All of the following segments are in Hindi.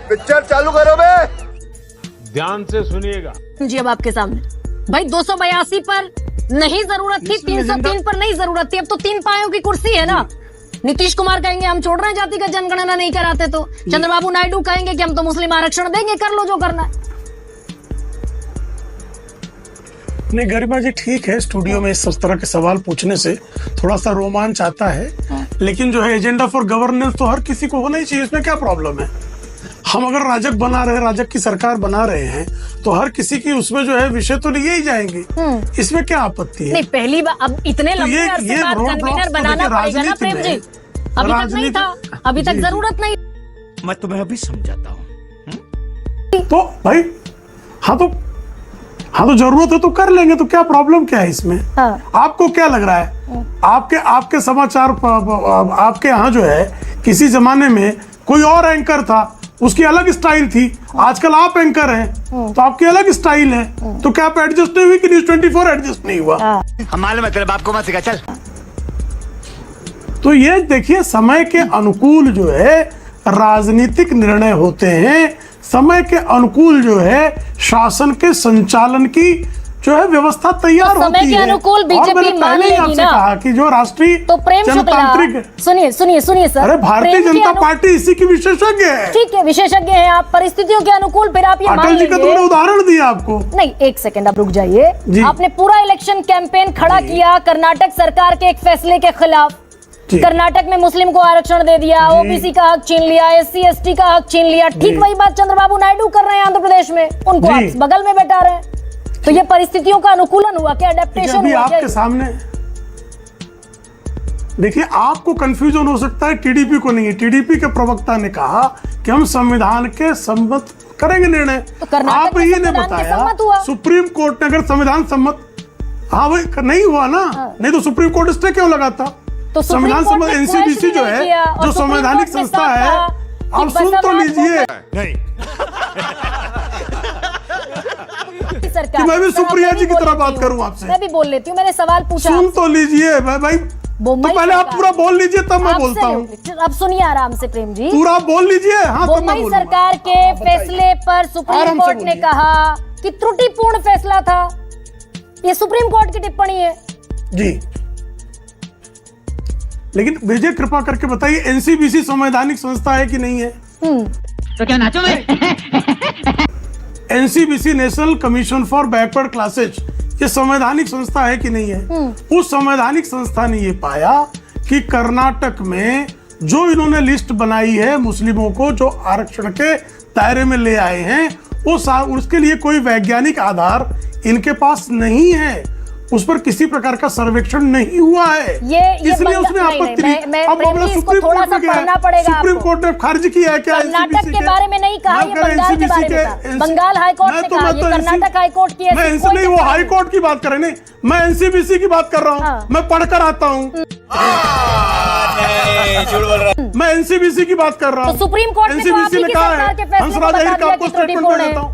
पिक्चर चालू करो बे। ध्यान से सुनिएगा जी। अब आपके सामने भाई 282 पर नहीं जरूरत थी, 303 पर नहीं जरूरत थी, अब तो 3 पायों की कुर्सी है ना। नीतीश कुमार कहेंगे हम छोड़ रहे हैं जातिगत जनगणना नहीं कराते तो, चंद्रबाबू नायडू कहेंगे कि हम तो मुस्लिम आरक्षण देंगे, कर लो जो करना है। नहीं गरिमा जी ठीक है, स्टूडियो में इस तरह के सवाल पूछने से थोड़ा सा रोमांच आता है, लेकिन जो है एजेंडा फॉर गवर्नेंस तो हर किसी को होना ही चाहिए, इसमें क्या प्रॉब्लम है। हम अगर राजग बना रहे हैं, राजग की सरकार बना रहे हैं, तो हर किसी की उसमें जो है विषय तो लिए ही जाएंगे, इसमें क्या आपत्ति है। नहीं पहली बार अब इतने लंबे अरसे बाद कन्वीनर बनाना पड़ेगा ना प्रेम जी, अभी तक नहीं था, अभी तक जरूरत नहीं। मैं तुम्हें अभी समझाता हूँ। तो भाई हाँ तो जरूरत है तो कर लेंगे, तो क्या प्रॉब्लम क्या है इसमें। आपको क्या लग रहा है, आपके समाचार आपके यहाँ जो है किसी जमाने में कोई और एंकर था, उसकी अलग स्टाइल थी, आजकल आप एंकर हैं तो आपकी अलग स्टाइल है, तो क्या आप एडजस्ट नहीं हुई कि न्यूज़ 24 एडजस्ट नहीं हुआ। हम मालूम है तेरे बाप को मत सिखा, चल। तो ये देखिए समय के अनुकूल जो है राजनीतिक निर्णय होते हैं, समय के अनुकूल जो है शासन के संचालन की जो है व्यवस्था तैयार तो होती है। समय के अनुकूल बीजेपी मान लेगी ना, कहा कि जो राष्ट्रीय तो प्रेम जनतांत्रिक, सुनिए सर, अरे भारतीय जनता पार्टी इसी की विशेषज्ञ है। ठीक है, विशेषज्ञ हैं आप, परिस्थितियों के अनुकूल फिर आप ये मान अटल जी का तुमने उदाहरण दिया आपको। नहीं एक सेकंड आप रुक जाइए, आपने पूरा इलेक्शन कैंपेन खड़ा किया कर्नाटक सरकार के एक फैसले के खिलाफ। कर्नाटक में मुस्लिम को आरक्षण दे दिया, ओबीसी का हक छीन लिया, एससी एसटी का हक छीन लिया। ठीक वही बात चंद्रबाबू नायडू कर रहे हैं आंध्र प्रदेश में, उनको आप बगल में बैठा रहे हैं। तो ये परिस्थितियों का अनुकूलन हुआ क्या, अडेप्टेशन हुआ क्या? आपके सामने देखिए, आपको कंफ्यूजन हो सकता है, टीडीपी को नहीं है। टीडीपी के प्रवक्ता ने कहा कि हम संविधान के सम्मत करेंगे निर्णय, तो आप ही ने बताया सुप्रीम कोर्ट ने अगर संविधान सम्मत, हाँ भाई नहीं हुआ ना, नहीं तो सुप्रीम कोर्ट स्टे क्यों लगाता। तो संविधान सम्मत एनसीबीसी जो है, जो संवैधानिक संस्था है, आप सुन तो लीजिए। कि मैं भी सुप्रिया जी की तरह बात करूं आपसे, मैं भी बोल लेती हूँ, मैंने सवाल पूछा, सुन तो लीजिए भाई। तो पहले आप पूरा बोल लीजिए तब मैं बोलता हूँ। अब सुनिए आराम से प्रेम जी, पूरा बोल लीजिए। हाँ, मुंबई सरकार के फैसले पर सुप्रीम कोर्ट ने कहा कि त्रुटिपूर्ण फैसला था। ये सुप्रीम कोर्ट की टिप्पणी है जी। लेकिन विजय कृपा करके बताइए, एनसीबीसी संवैधानिक संस्था है कि नहीं है। तो क्या नाचो में? NCBC national commission for backward classes ये संवैधानिक संस्था है कि नहीं है। उस संवैधानिक संस्था ने ये पाया कि कर्नाटक में जो इन्होंने लिस्ट बनाई है मुस्लिमों को जो आरक्षण के दायरे में ले आए हैं, उसके लिए कोई वैज्ञानिक आधार इनके पास नहीं है, उस पर किसी प्रकार का सर्वेक्षण नहीं हुआ है, इसलिए उसने आपत्ति दी। अब मामला सुप्रीम कोर्ट में गया, सुप्रीम कोर्ट ने खारिज किया है। क्या कर्नाटक के बारे में नहीं कहा, ये बंगाल के बारे में कहा। बंगाल हाई कोर्ट ने कहा, ये कर्नाटक हाई कोर्ट की मैं इनसे नहीं, वो हाई कोर्ट की बात करें, नहीं मैं एनसीबीसी की बात कर रहा हूँ, मैं पढ़कर आता हूँ, मैं एनसीबीसी की बात कर रहा हूँ। सुप्रीम कोर्ट ने कहा है, हंसराज अहीर का आपको स्टेटमेंट दे देता हूँ,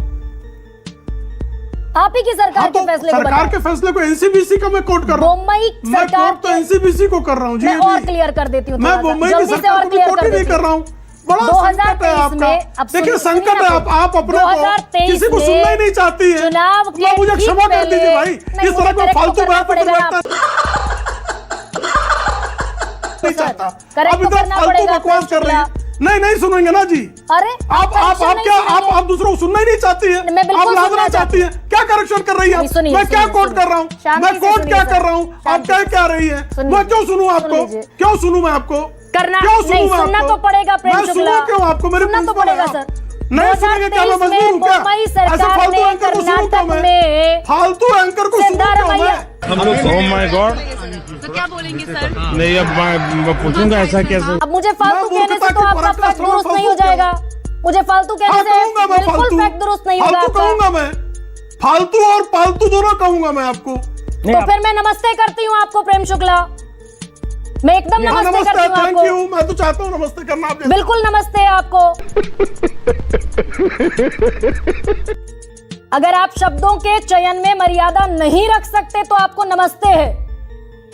आप ही की सरकार के फैसले को, सरकार के फैसले को एनसीबीसी का मैं कोर्ट कर रहा हूँ। मुंबई सरकार तो एनसीबीसी को कर रहा हूँ जी, मैं और क्लियर कर देती हूँ, मैं मुंबई की सरकार को कोर्ट ही नहीं कर रहा हूँ। बड़ा संकट है आपका, देखिए संकट है। आप अपने को किसी को सुनना ही नहीं चाहती है। चुनाव के मुझे क्षमा कर दीजिए भाई, इस तरह को फालतू बात नहीं चाहता, आप इधर फालतू बकवास कर रही है। नहीं सुनेंगे ना जी। अरे आप दूसरों को सुनना ही नहीं चाहती है, आप लादना चाहती है। क्या करेक्शन कर रही है आप? मैं क्या कोर्ट कर रहा हूँ, मैं कोर्ट क्या कर रहा हूँ, आप क्या कह रही है? मैं क्यों सुनूं आपको, क्यों सुनूं मैं आपको, क्यों सुनूं मैं सुनना तो पड़ेगा प्रेम शुक्ला, सुनूं क्यों आपको? मेरे सुनना तो पड़ेगा सर। नहीं सुनेंगे क्या? मैं मजबूर हूँ क्या? ऐसे फालतू एंकर को सुनूं क्या मैं? फालतू एंकर को सुनूं क्या मैं? हम लोग ओह माय गॉड, तो क्या बोलेंगे सर? नहीं अब मैं पूछूंगा ऐसा कैसे। अब मुझे फालतू कहने से तो आपका फैक्ट दुरुस्त नहीं हो जाएगा, मुझे फालतू कहने से बिल्कुल फैक्ट दुरुस्त नहीं होगा। फालतू कहूंगा मैं, फालतू और पालतू दोनों कहूंगा मैं आपको। तो फिर मैं नमस्ते करती हूँ आपको प्रेम शुक्ला, मैं एकदम नमस्ते करती हूँ आपको। थैंक यू, मैं तो चाहता हूँ नमस्ते करना आप। बिल्कुल नमस्ते आपको। अगर आप शब्दों के चयन में मर्यादा नहीं रख सकते तो आपको नमस्ते है।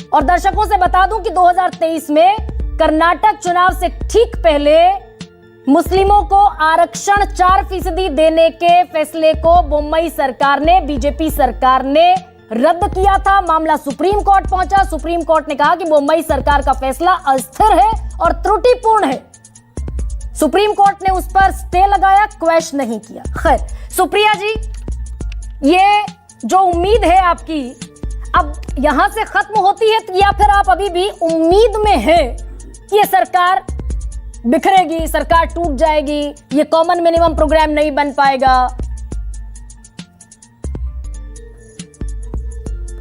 और दर्शकों से बता दूं कि 2023 में कर्नाटक चुनाव से ठीक पहले मुस्लिमों को आरक्षण 4% देने के फैसले को मुंबई सरकार ने, बीजेपी सरकार ने रद्द किया था। मामला सुप्रीम कोर्ट पहुंचा। सुप्रीम कोर्ट ने कहा कि मुंबई सरकार का फैसला अस्थिर है और त्रुटिपूर्ण है। सुप्रीम कोर्ट ने उस पर स्टे लगाया, क्वेश्चन नहीं किया। खैर सुप्रिया जी, ये जो उम्मीद है आपकी अब यहां से खत्म होती है या फिर आप अभी भी उम्मीद में है कि ये सरकार बिखरेगी, सरकार टूट जाएगी, ये कॉमन मिनिमम प्रोग्राम नहीं बन पाएगा?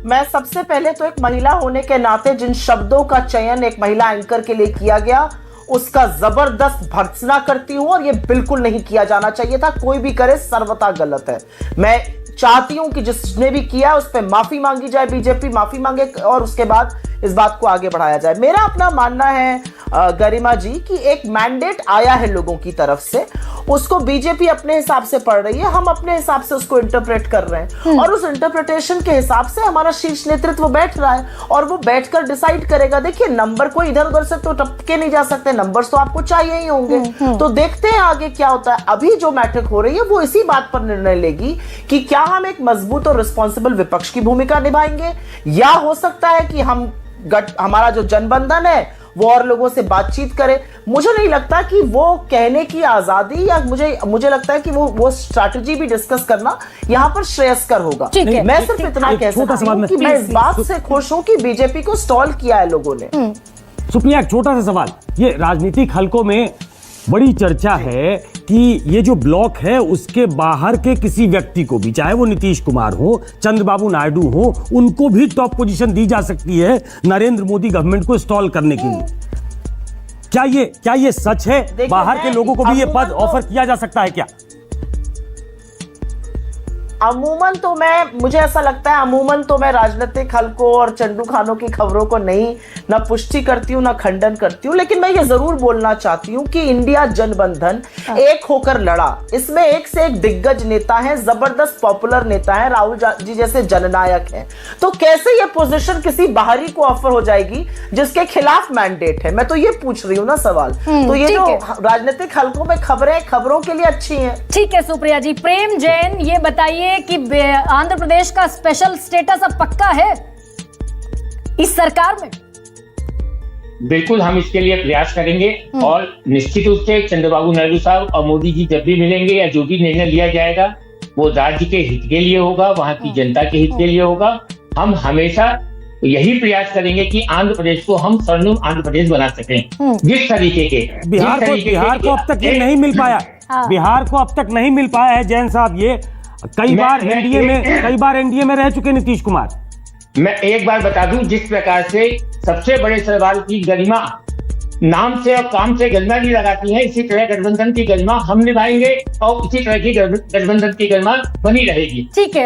मैं सबसे पहले तो एक महिला होने के नाते जिन शब्दों का चयन एक महिला एंकर के लिए किया गया उसका जबरदस्त भर्त्सना करती हूं और ये बिल्कुल नहीं किया जाना चाहिए था। कोई भी करे सर्वथा गलत है। मैं चाहती हूं कि जिसने भी किया उस पर माफी मांगी जाए, बीजेपी माफी मांगे और उसके बाद इस बात को आगे बढ़ाया जाए। मेरा अपना मानना है गरिमा जी कि एक मैंडेट आया है लोगों की तरफ से, उसको बीजेपी अपने हिसाब से पढ़ रही है, हम अपने हिसाब से उसको इंटरप्रेट कर रहे हैं और उस इंटरप्रिटेशन के हिसाब से हमारा शीर्ष नेतृत्व बैठ रहा है और वो बैठकर डिसाइड करेगा। देखिए नंबर को इधर उधर से तो टपके नहीं जा सकते, नंबर्स तो आपको चाहिए ही होंगे। तो देखते हैं आगे क्या होता है। अभी जो बैठक हो रही है वो इसी बात पर निर्णय लेगी कि क्या हम एक मजबूत और रिस्पॉन्सिबल विपक्ष की भूमिका निभाएंगे या हो सकता है कि हमारा जो जनबंधन है वो और लोगों से बातचीत करे। मुझे नहीं लगता कि वो कहने की आजादी या मुझे लगता है कि वो स्ट्रैटेजी भी डिस्कस करना यहाँ पर श्रेयस्कर होगा। मैं सिर्फ इतना कह सकता हूं कि मैं इस बात से खुश हूं कि बीजेपी को स्टॉल किया है लोगों ने। सुप्रिया, एक छोटा सा सवाल, ये राजनीतिक हलकों में बड़ी चर्चा है कि ये जो ब्लॉक है उसके बाहर के किसी व्यक्ति को भी, चाहे वो नीतीश कुमार हो, चंद्रबाबू नायडू हो, उनको भी टॉप पोजीशन दी जा सकती है नरेंद्र मोदी गवर्नमेंट को स्टॉल करने के लिए। क्या ये सच है? बाहर के लोगों को भी ये पद ऑफर किया जा सकता है क्या? अमूमन तो मुझे ऐसा लगता है अमूमन तो मैं राजनीतिक हलकों और चंदू खानों की खबरों को न पुष्टि करती हूँ न खंडन करती हूँ, लेकिन मैं ये जरूर बोलना चाहती हूँ कि इंडिया जनबंधन एक होकर लड़ा। इसमें एक से एक दिग्गज नेता है, जबरदस्त पॉपुलर नेता है, राहुल जी जैसे जननायक है। तो कैसे ये पोजीशन किसी बाहरी को ऑफर हो जाएगी जिसके खिलाफ मैंडेट है? मैं तो ये पूछ रही हूँ ना सवाल। तो ये जो राजनीतिक हलकों में खबरों के लिए अच्छी है। ठीक है सुप्रिया जी। प्रेम जैन, ये बताइए कि आंध्र प्रदेश का स्पेशल स्टेटस अब पक्का है इस सरकार में? बिल्कुल, हम इसके लिए प्रयास करेंगे और निश्चित रूप से चंद्रबाबू नायडू साहब और मोदी जी जब भी मिलेंगे या जो भी निर्णय लिया जाएगा वो राज्य के हित के लिए होगा, वहां की जनता के हित के लिए होगा। हम हमेशा यही प्रयास करेंगे कि आंध्र प्रदेश को हम स्वर्णिम आंध्र प्रदेश बना सकें। जिस तरीके के बिहार को अब तक ये नहीं मिल पाया, बिहार को अब तक नहीं मिल पाया है जैन साहब। ये कई बार एनडीए में रह चुके नीतीश कुमार। मैं एक बार बता दूं, जिस प्रकार से सबसे बड़े सवाल की गरिमा नाम से और काम से गरिमा नहीं लगाती है, इसी तरह गठबंधन की गरिमा हम निभाएंगे और इसी तरह की गठबंधन की गरिमा बनी रहेगी। ठीक है।